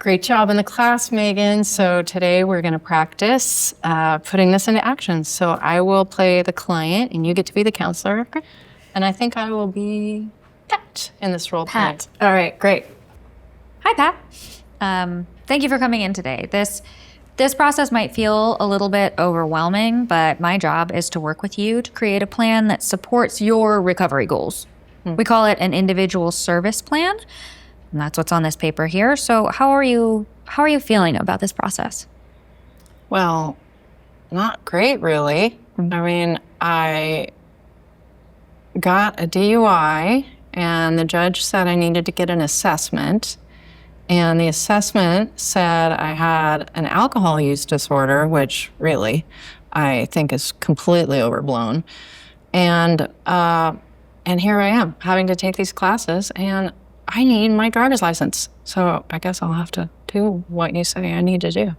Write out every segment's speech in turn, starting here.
Great job in the class, Megan. So today we're going to practice putting this into action. So I will play the client and you get to be the counselor. And I think I will be Pat in this role. Pat. Play. All right, great. Hi, Pat. Thank you for coming in today. This process might feel a little bit overwhelming, but my job is to work with you to create a plan that supports your recovery goals. We call it an individual service plan, and that's what's on this paper here. So how are you feeling about this process? Well, not great, really. I mean, I got a DUI, and the judge said I needed to get an assessment. And the assessment said I had an alcohol use disorder, which really I think is completely overblown. And here I am having to take these classes, and I need my driver's license. So I guess I'll have to do what you say I need to do.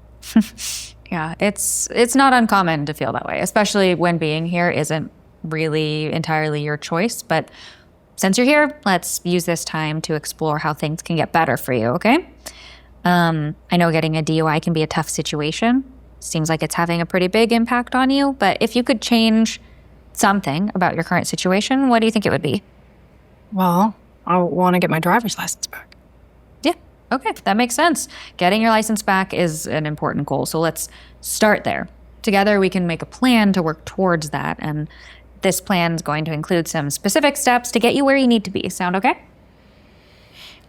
Yeah, it's not uncommon to feel that way, especially when being here isn't really entirely your choice. But since you're here, let's use this time to explore how things can get better for you, okay? I know getting a DUI can be a tough situation. Seems like it's having a pretty big impact on you, but if you could change something about your current situation, what do you think it would be? Well, I want to get my driver's license back. Yeah, okay, that makes sense. Getting your license back is an important goal, so let's start there. Together, we can make a plan to work towards that, and this plan is going to include some specific steps to get you where you need to be. Sound okay?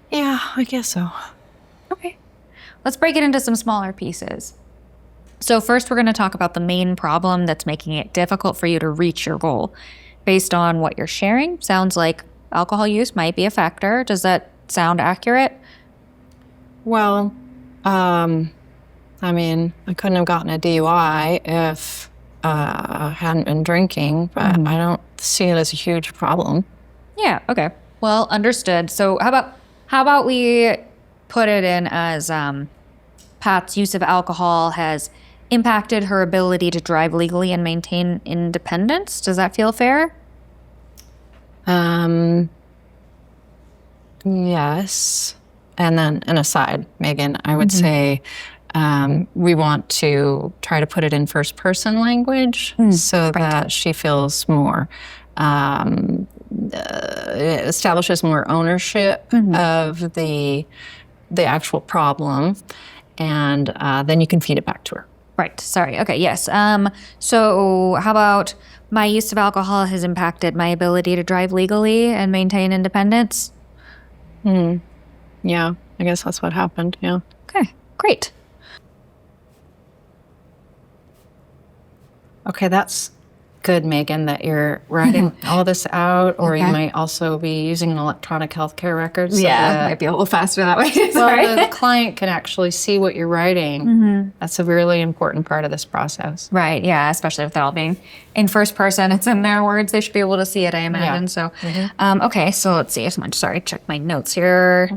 Yeah, I guess so. Okay. Let's break it into some smaller pieces. So first, we're going to talk about the main problem that's making it difficult for you to reach your goal. Based on what you're sharing, sounds like alcohol use might be a factor. Does that sound accurate? Well, I mean, I couldn't have gotten a DUI if I hadn't been drinking, but I don't see it as a huge problem. Yeah, okay. Well, understood. So how about we put it in as Pat's use of alcohol has impacted her ability to drive legally and maintain independence. Does that feel fair? Yes. And then an aside, Megan, I would say we want to try to put it in first person language so that she feels more, establishes more ownership of the actual problem, and then you can feed it back to her. Right. Sorry. Okay. Yes. So how about my use of alcohol has impacted my ability to drive legally and maintain independence? Yeah, I guess that's what happened. Yeah. Okay. Great. Okay, that's good, Megan, that you're writing all this out, or you might also be using an electronic healthcare record. So might be a little faster that way. Well, the client can actually see what you're writing. That's a really important part of this process. Right, yeah, especially with it all being in first person. It's in their words. They should be able to see it, I imagine. So, okay, so let's see. Sorry, check my notes here.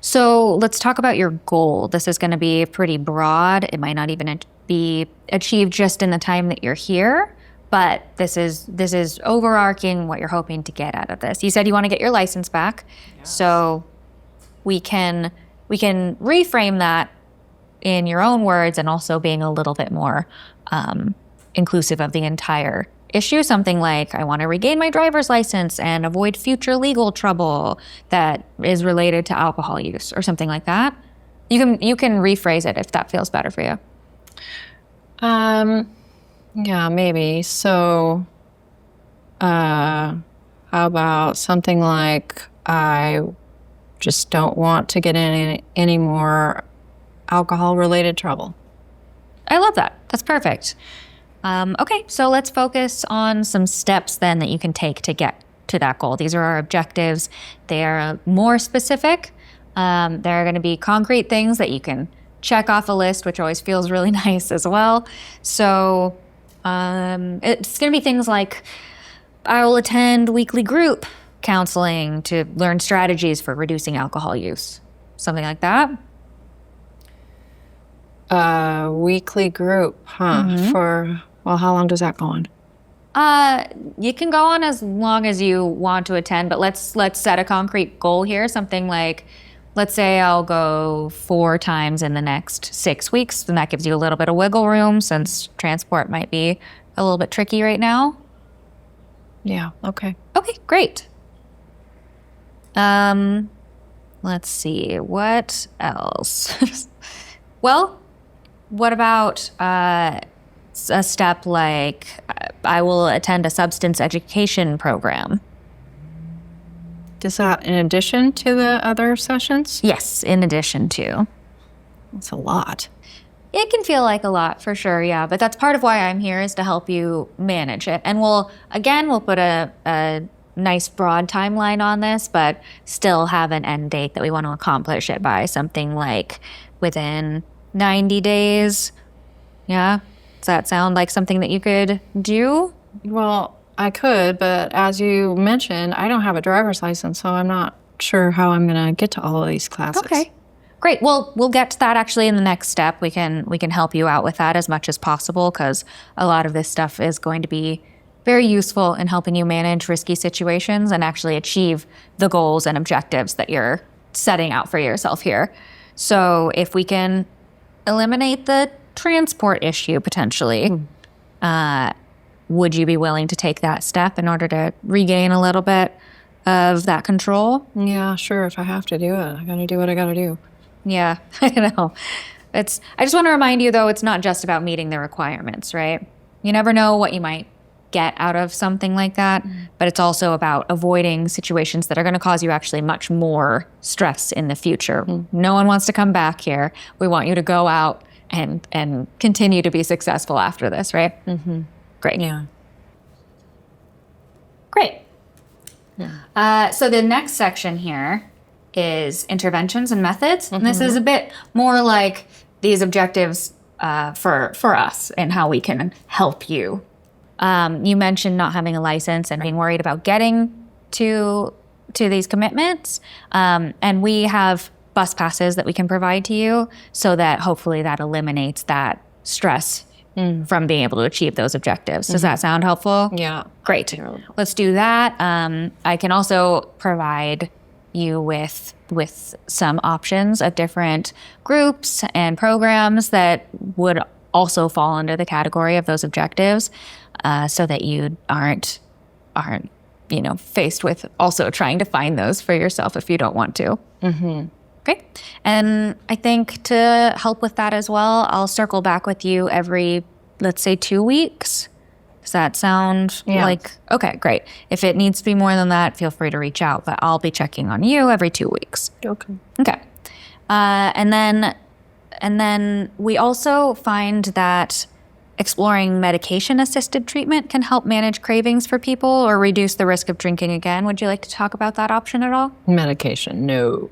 So let's talk about your goal. This is going to be pretty broad. It might not even be achieved just in the time that you're here, but this is overarching what you're hoping to get out of this. You said you want to get your license back, so we can reframe that in your own words and also being a little bit more inclusive of the entire issue. Something like, I want to regain my driver's license and avoid future legal trouble that is related to alcohol use, or something like that. You can rephrase it if that feels better for you. Yeah, maybe. So, how about something like, I just don't want to get in any more alcohol-related trouble. I love that. That's perfect. Okay, so let's focus on some steps then that you can take to get to that goal. These are our objectives. They are more specific. There are going to be concrete things that you can check off a list, which always feels really nice as well. So it's going to be things like, I will attend weekly group counseling to learn strategies for reducing alcohol use. Something like that. Weekly group, For, well, how long does that go on? You can go on as long as you want to attend, but let's set a concrete goal here. Something like let's say I'll go 4 times in the next 6 weeks, then that gives you a little bit of wiggle room since transport might be a little bit tricky right now. Yeah, okay. Okay, great. Let's see, what else? Well, what about a step like I will attend a substance education program? Is that in addition to the other sessions? Yes, in addition to. That's a lot. It can feel like a lot for sure, yeah, but that's part of why I'm here is to help you manage it. And we'll put a nice broad timeline on this, but still have an end date that we want to accomplish it by, something like within 90 days. Yeah? Does that sound like something that you could do? Well, I could, but as you mentioned, I don't have a driver's license, so I'm not sure how I'm going to get to all of these classes. Okay. Great. Well, we'll get to that actually in the next step. We can help you out with that as much as possible because a lot of this stuff is going to be very useful in helping you manage risky situations and actually achieve the goals and objectives that you're setting out for yourself here. So if we can eliminate the transport issue potentially, would you be willing to take that step in order to regain a little bit of that control? Yeah, sure. If I have to do it, I got to do what I got to do. Yeah, I know. I just want to remind you, though, it's not just about meeting the requirements, right? You never know what you might get out of something like that, but it's also about avoiding situations that are going to cause you actually much more stress in the future. No one wants to come back here. We want you to go out and continue to be successful after this, right? Mm-hmm. Great. Yeah. Great. Yeah. So the next section here is interventions and methods. And this is a bit more like these objectives for us and how we can help you. You mentioned not having a license and being worried about getting to these commitments. And we have bus passes that we can provide to you so that hopefully that eliminates that stress from being able to achieve those objectives. Does that sound helpful? Yeah. Great. Let's do that. I can also provide you with some options of different groups and programs that would also fall under the category of those objectives, so that you aren't faced with also trying to find those for yourself if you don't want to. Mm-hmm. Okay. And I think to help with that as well, I'll circle back with you every, let's say, 2 weeks. Does that sound like, okay, great. If it needs to be more than that, feel free to reach out, but I'll be checking on you every 2 weeks. Okay. Okay. And then we also find that exploring medication-assisted treatment can help manage cravings for people or reduce the risk of drinking again. Would you like to talk about that option at all? Medication, no.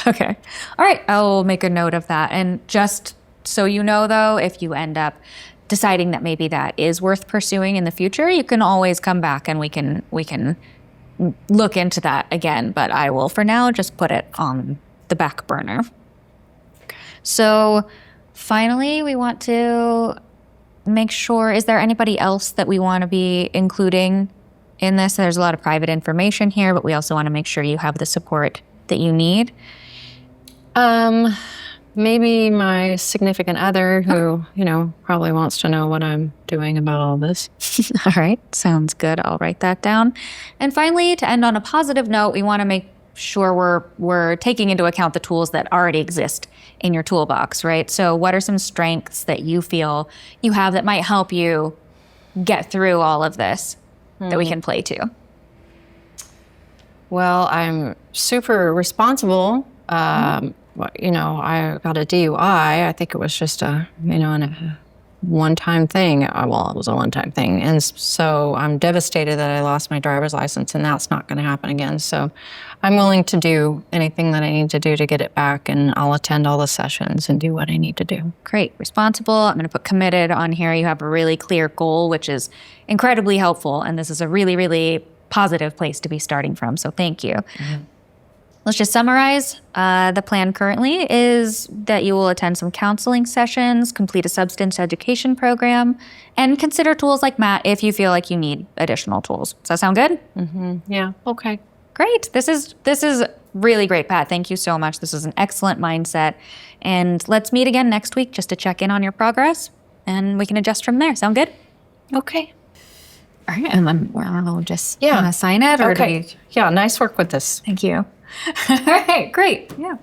Okay. All right. I'll make a note of that. And just so you know, though, if you end up deciding that maybe that is worth pursuing in the future, you can always come back and we can look into that again. But I will, for now, just put it on the back burner. So finally, we want to make sure, is there anybody else that we want to be including in this? There's a lot of private information here, but we also want to make sure you have the support that you need. Maybe my significant other who, probably wants to know what I'm doing about all this. All right. Sounds good. I'll write that down. And finally, to end on a positive note, we want to make sure we're taking into account the tools that already exist in your toolbox, right? So what are some strengths that you feel you have that might help you get through all of this that we can play to? Well, I'm super responsible. I got a DUI. I think it was just a one-time thing. Well, it was a one-time thing. And so I'm devastated that I lost my driver's license, and that's not going to happen again. So I'm willing to do anything that I need to do to get it back, and I'll attend all the sessions and do what I need to do. Great. Responsible. I'm going to put committed on here. You have a really clear goal, which is incredibly helpful. And this is a really, really positive place to be starting from. So thank you. Mm-hmm. Let's just summarize. The plan currently is that you will attend some counseling sessions, complete a substance education program, and consider tools like MAT if you feel like you need additional tools. Does that sound good? Mm-hmm. Yeah. Okay. Great. This is really great, Pat. Thank you so much. This is an excellent mindset. And let's meet again next week just to check in on your progress, and we can adjust from there. Sound good? Okay. All right. And then we'll just Yeah. sign it. Or do Okay. we... Yeah, nice work with this. Thank you. All right. Great. Yeah.